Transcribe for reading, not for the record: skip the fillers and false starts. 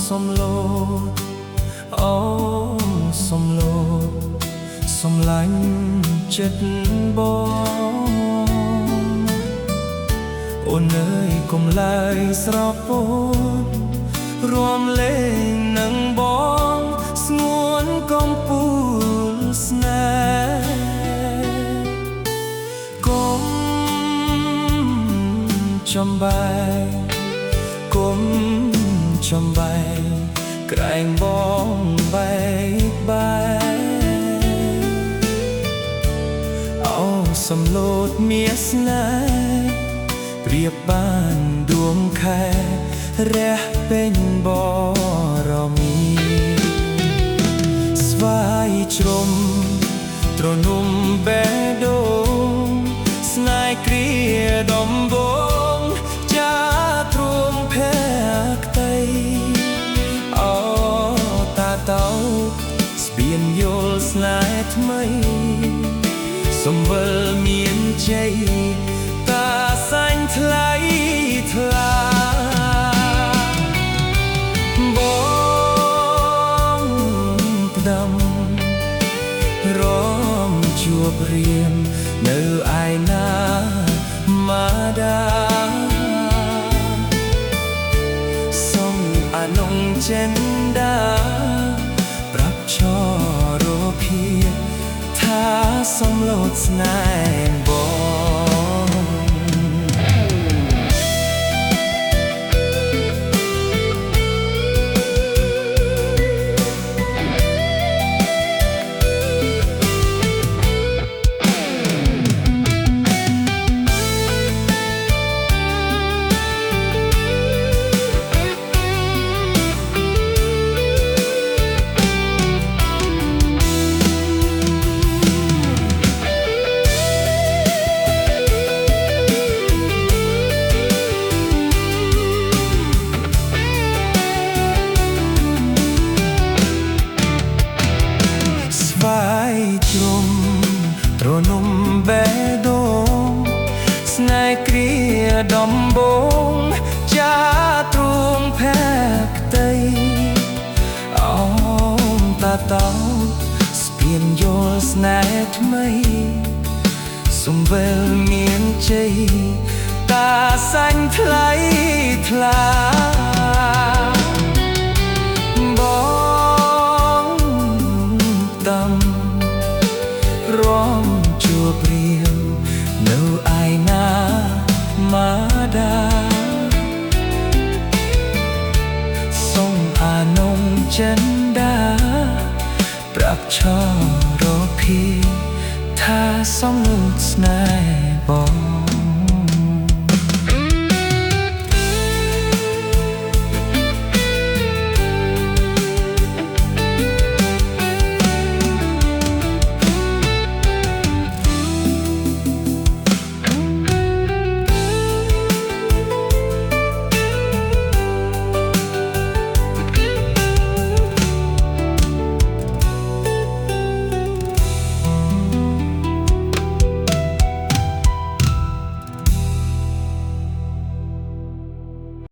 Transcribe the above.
សំឡូតអូសំឡូតសំឡាញ់ចិត្តបងអូនអើយកុំឡើយស្រពោនរួមលេងនឹងបងស្ងួនកំពូលស្នេហ៍កុំចំបែកគុំចំបែកក្រែងបងបែកបែកអូសំឡូតមាសស្នេហ៍ប្រៀបបានដួងខែរះពេញបរមីស្វាយជ្រុំទ្រនំបេះដូងស្នេហ៍គ្រាដំបងចាទ្រងភក្តីអូតាតោស្ពានយល់ស្នេហ៍ថ្មីសំវិលមានជ័យតាសាញ់ថ្លៃថ្លាបងផ្ដាំរំជួបរៀមនៅឯណាមាដាសុំអនងចិនដាប្រាប់ឆរភាថាសំឡូតស្នេហ៍បងជ្រុំទ្រនំបេះដូងស្នេហ៍គ្រាដំបងចាទ្រងភក្តីអូមតាតោស្ពានយល់ស្នេហ៍ថ្មីសំវិលមានជ័យតាសាញ់ថ្លៃថ្លាបងតាំរំជួបរៀមនៅឯណាមាដាសុំអានងចិនដាប្រាប់ឆរភាថាសំឡូតស្នេហ៍បង